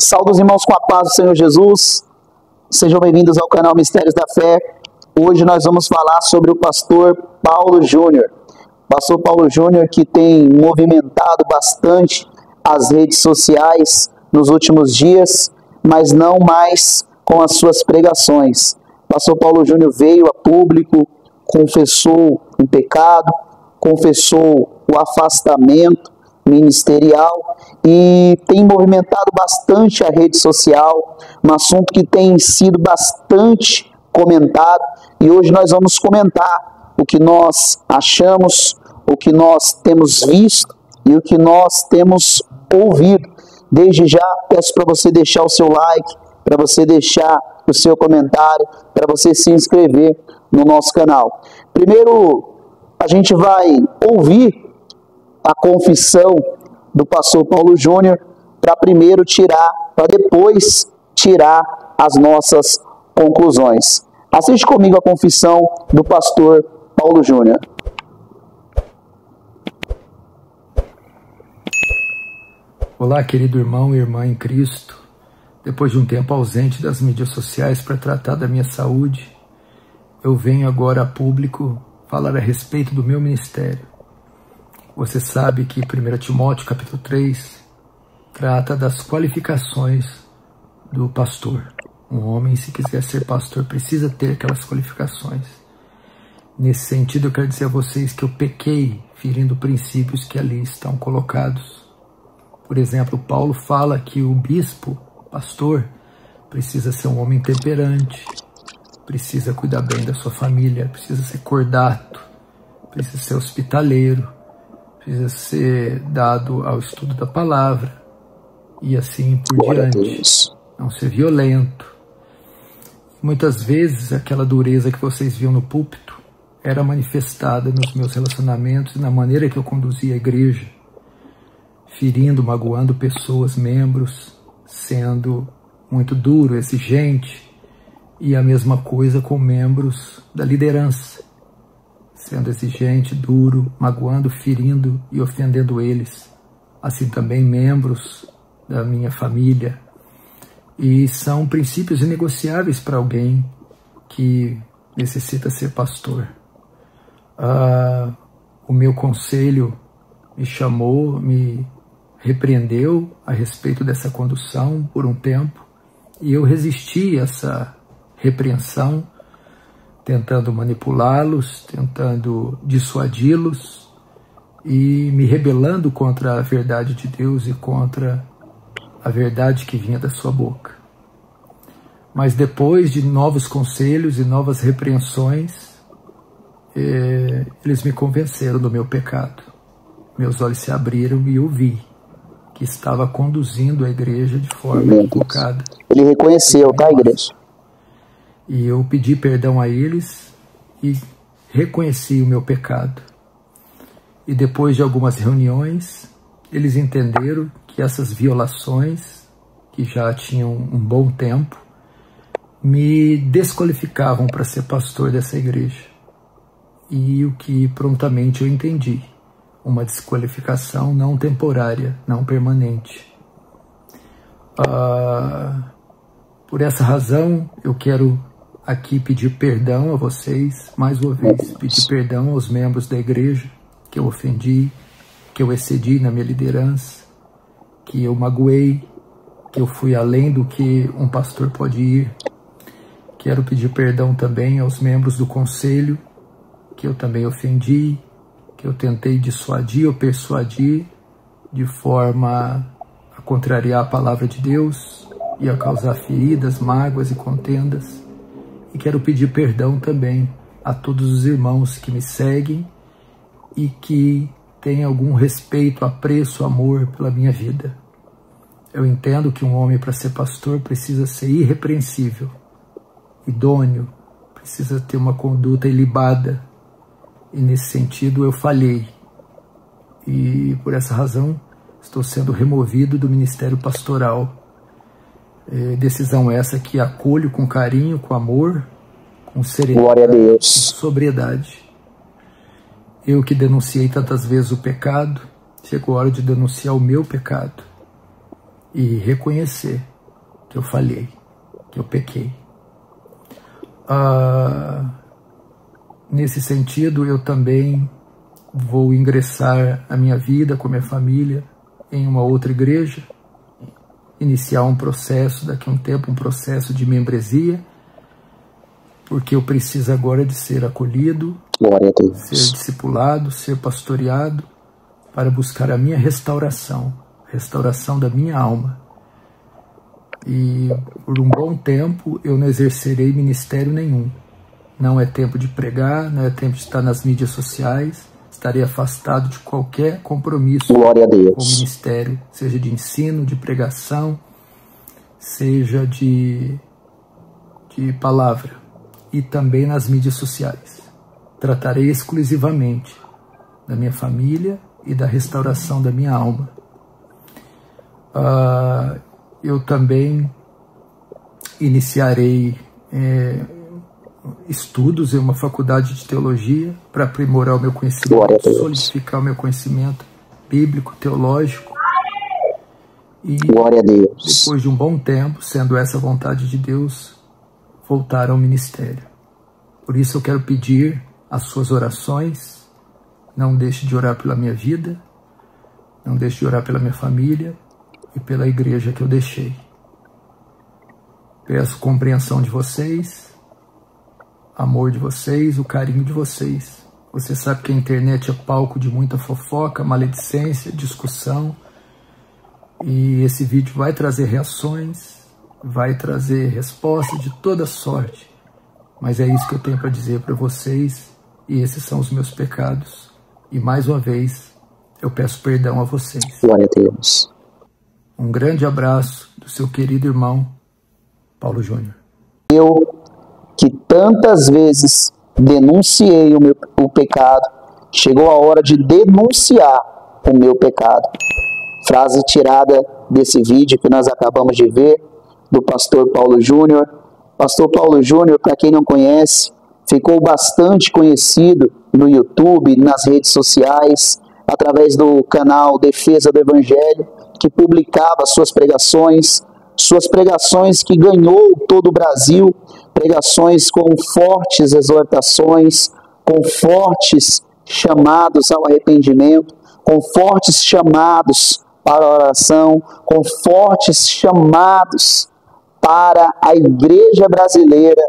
Saúde os irmãos com a paz do Senhor Jesus. Sejam bem-vindos ao canal Mistérios da Fé. Hoje nós vamos falar sobre o pastor Paulo Júnior. Pastor Paulo Júnior, que tem movimentado bastante as redes sociais nos últimos dias, mas não mais com as suas pregações. Pastor Paulo Júnior veio a público, confessou o pecado, confessou o afastamento ministerial e tem movimentado bastante a rede social, um assunto que tem sido bastante comentado, e hoje nós vamos comentar o que nós achamos, o que nós temos visto e o que nós temos ouvido. Desde já peço para você deixar o seu like, para você deixar o seu comentário, para você se inscrever no nosso canal. Primeiro, a gente vai ouvir a confissão do pastor Paulo Júnior para depois tirar as nossas conclusões. Assiste comigo a confissão do pastor Paulo Júnior. Olá, querido irmão e irmã em Cristo. Depois de um tempo ausente das mídias sociais para tratar da minha saúde, eu venho agora a público falar a respeito do meu ministério. Você sabe que 1 Timóteo capítulo 3 trata das qualificações do pastor. Um homem, se quiser ser pastor, precisa ter aquelas qualificações. Nesse sentido, eu quero dizer a vocês que eu pequei ferindo princípios que ali estão colocados. Por exemplo, Paulo fala que o bispo, pastor, precisa ser um homem temperante, precisa cuidar bem da sua família, precisa ser cordato, precisa ser hospitaleiro, precisa ser dado ao estudo da palavra e assim por diante. Não ser violento. Muitas vezes aquela dureza que vocês viam no púlpito era manifestada nos meus relacionamentos e na maneira que eu conduzia a igreja, ferindo, magoando pessoas, membros, sendo muito duro, exigente, e a mesma coisa com membros da liderança, sendo exigente, duro, magoando, ferindo e ofendendo eles. Assim também membros da minha família. E são princípios inegociáveis para alguém que necessita ser pastor. O meu conselho me chamou, me repreendeu a respeito dessa condução por um tempo, e eu resisti a essa repreensão, tentando manipulá-los, tentando dissuadi-los e me rebelando contra a verdade de Deus e contra a verdade que vinha da sua boca. Mas depois de novos conselhos e novas repreensões, eles me convenceram do meu pecado. Meus olhos se abriram e eu vi que estava conduzindo a igreja de forma equivocada. Ele reconheceu, tá, igreja? E eu pedi perdão a eles e reconheci o meu pecado. E depois de algumas reuniões, eles entenderam que essas violações, que já tinham um bom tempo, me desqualificavam para ser pastor dessa igreja. E o que prontamente eu entendi: uma desqualificação não temporária, não permanente. Por essa razão, eu quero aqui pedir perdão a vocês, mais uma vez, pedir perdão aos membros da igreja que eu ofendi, que eu excedi na minha liderança, que eu magoei, que eu fui além do que um pastor pode ir. Quero pedir perdão também aos membros do conselho, que eu também ofendi, que eu tentei dissuadir ou persuadir de forma a contrariar a palavra de Deus e a causar feridas, mágoas e contendas. E quero pedir perdão também a todos os irmãos que me seguem e que têm algum respeito, apreço, amor pela minha vida. Eu entendo que um homem, para ser pastor, precisa ser irrepreensível, idôneo, precisa ter uma conduta ilibada. E nesse sentido eu falhei. E por essa razão estou sendo removido do ministério pastoral. Decisão essa que acolho com carinho, com amor, com serenidade, glória a Deus, com sobriedade. Eu que denunciei tantas vezes o pecado, chegou a hora de denunciar o meu pecado. e reconhecer que eu falhei, que eu pequei. Nesse sentido, eu também vou ingressar a minha vida com a minha família em uma outra igreja, iniciar um processo, daqui a um tempo, um processo de membresia, porque eu preciso agora de ser acolhido, ser discipulado, ser pastoreado, para buscar a minha restauração da minha alma. E por um bom tempo eu não exercerei ministério nenhum. Não é tempo de pregar, não é tempo de estar nas mídias sociais. Estarei afastado de qualquer compromisso com o ministério, seja de ensino, de pregação, seja de palavra, e também nas mídias sociais. Tratarei exclusivamente da minha família e da restauração da minha alma. Eu também iniciarei estudos em uma faculdade de teologia para aprimorar o meu conhecimento, solidificar o meu conhecimento bíblico, teológico. E depois de um bom tempo, sendo essa a vontade de Deus, voltar ao ministério. Por isso eu quero pedir as suas orações. Não deixe de orar pela minha vida, não deixe de orar pela minha família e pela igreja que eu deixei. Peço compreensão de vocês, amor de vocês, o carinho de vocês. Você sabe que a internet é palco de muita fofoca, maledicência, discussão. E esse vídeo vai trazer reações, vai trazer respostas de toda sorte. Mas é isso que eu tenho para dizer para vocês, e esses são os meus pecados. E mais uma vez, eu peço perdão a vocês. Glória a Deus. Um grande abraço do seu querido irmão, Paulo Júnior. Eu, que tantas vezes denunciei o pecado, chegou a hora de denunciar o meu pecado. Frase tirada desse vídeo que nós acabamos de ver, do pastor Paulo Júnior. Pastor Paulo Júnior, para quem não conhece, ficou bastante conhecido no YouTube, nas redes sociais, através do canal Defesa do Evangelho, que publicava suas pregações que ganhou todo o Brasil, pregações com fortes exortações, com fortes chamados ao arrependimento, com fortes chamados para a oração, com fortes chamados para a igreja brasileira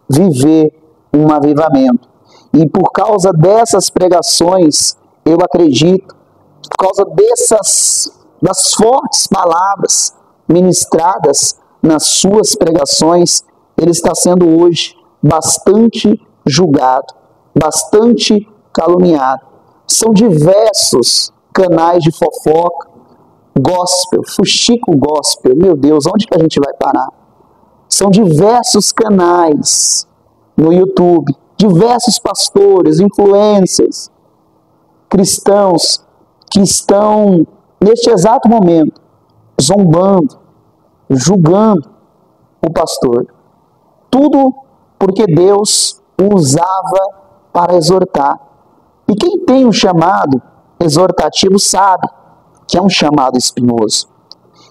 viver um avivamento. E por causa dessas pregações, eu acredito, por causa das fortes palavras ministradas nas suas pregações, ele está sendo hoje bastante julgado, bastante caluniado. São diversos canais de fofoca, gospel, fuxico gospel, meu Deus, onde que a gente vai parar? São diversos canais no YouTube, diversos pastores, influencers, cristãos que estão, neste exato momento, zombando, julgando o pastor. Tudo porque Deus o usava para exortar. E quem tem um chamado exortativo sabe que é um chamado espinhoso.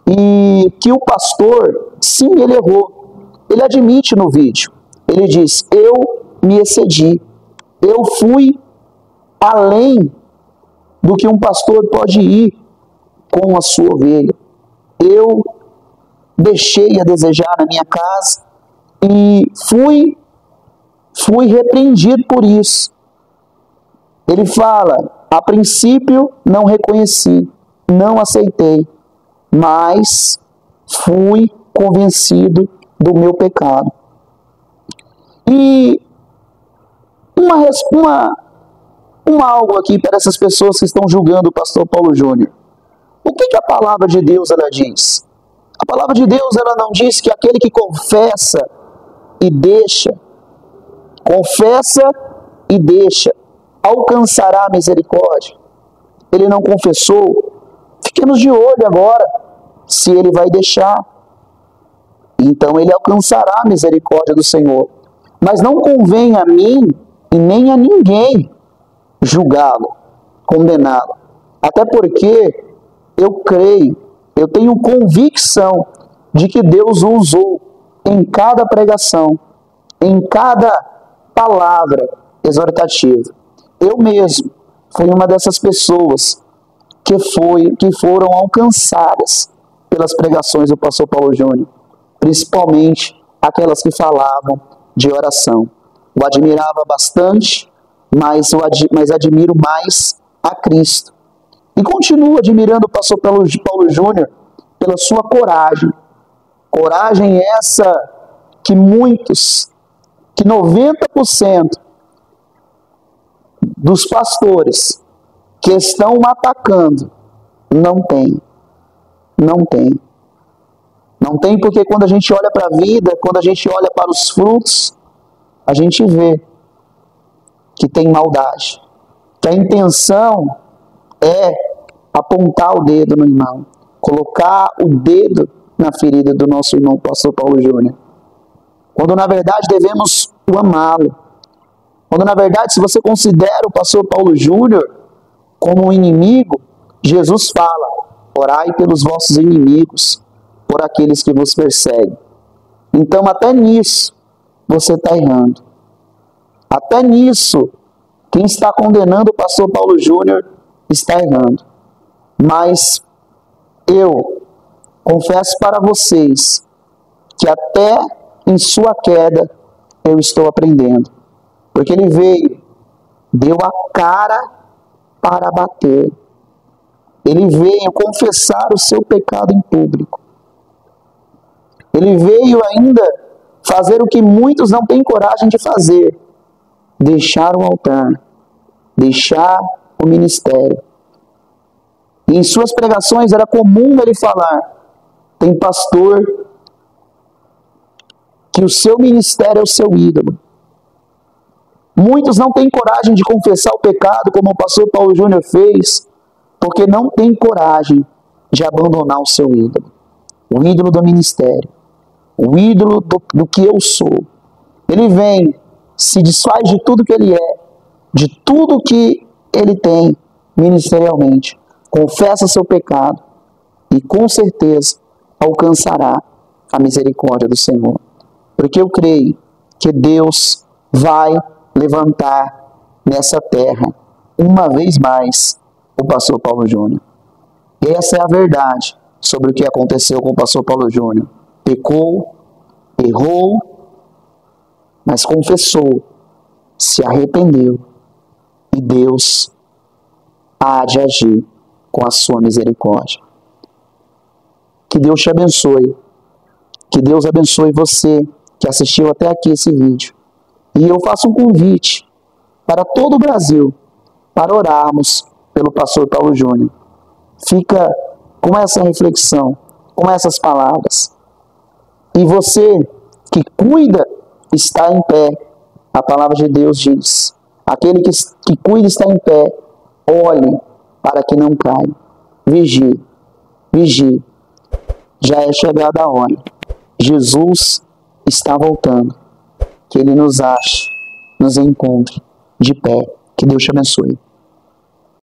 E que o pastor, sim, ele errou. Ele admite no vídeo. Ele diz, eu me excedi. Eu fui além do que um pastor pode ir com a sua ovelha. Eu deixei a desejar na minha casa e fui repreendido por isso. Ele fala, a princípio não reconheci, não aceitei, mas fui convencido do meu pecado. E algo aqui para essas pessoas que estão julgando o pastor Paulo Júnior. O que a palavra de Deus ela diz? A palavra de Deus ela não diz que aquele que confessa e deixa, alcançará a misericórdia. Ele não confessou, fiquemos de olho agora se ele vai deixar. Então ele alcançará a misericórdia do Senhor. Mas não convém a mim e nem a ninguém julgá-lo, condená-lo. Até porque eu creio eu tenho convicção de que Deus o usou em cada pregação, em cada palavra exortativa. Eu mesmo fui uma dessas pessoas que foram alcançadas pelas pregações do pastor Paulo Júnior, principalmente aquelas que falavam de oração. O admirava bastante, mas admiro mais a Cristo. E continuo admirando o pastor Paulo Júnior pela sua coragem. Coragem essa que 90% dos pastores que estão atacando não tem. Não tem. Não tem porque quando a gente olha para a vida, quando a gente olha para os frutos, a gente vê que tem maldade. Que a intenção é apontar o dedo no irmão, colocar o dedo na ferida do nosso irmão pastor Paulo Júnior. Quando na verdade devemos o amá-lo. Quando na verdade, se você considera o pastor Paulo Júnior como um inimigo, Jesus fala: orai pelos vossos inimigos, por aqueles que vos perseguem. Então até nisso você está errando. Até nisso, quem está condenando o pastor Paulo Júnior está errando. Mas eu confesso para vocês que até em sua queda eu estou aprendendo. Porque ele veio, deu a cara para bater. Ele veio confessar o seu pecado em público. Ele veio ainda fazer o que muitos não têm coragem de fazer: deixar o altar, deixar o ministério. E em suas pregações era comum ele falar: tem pastor que o seu ministério é o seu ídolo. Muitos não têm coragem de confessar o pecado, como o pastor Paulo Júnior fez, porque não tem coragem de abandonar o seu ídolo. O ídolo do ministério. O ídolo do que eu sou. Ele vem, se desfaz de tudo que ele é, de tudo que ele tem ministerialmente. Confessa seu pecado e com certeza alcançará a misericórdia do Senhor. Porque eu creio que Deus vai levantar nessa terra, uma vez mais, o pastor Paulo Júnior. Essa é a verdade sobre o que aconteceu com o pastor Paulo Júnior. Pecou, errou, mas confessou, se arrependeu, e Deus há de agir com a sua misericórdia. Que Deus te abençoe. Que Deus abençoe você que assistiu até aqui esse vídeo. E eu faço um convite para todo o Brasil para orarmos pelo pastor Paulo Júnior. Fica com essa reflexão, com essas palavras. E você que cuida está em pé. A palavra de Deus diz: aquele que cuida está em pé, olhe para que não caia. Vigie, vigie. Já é chegada a hora. Jesus está voltando. Que Ele nos ache, nos encontre de pé. Que Deus te abençoe.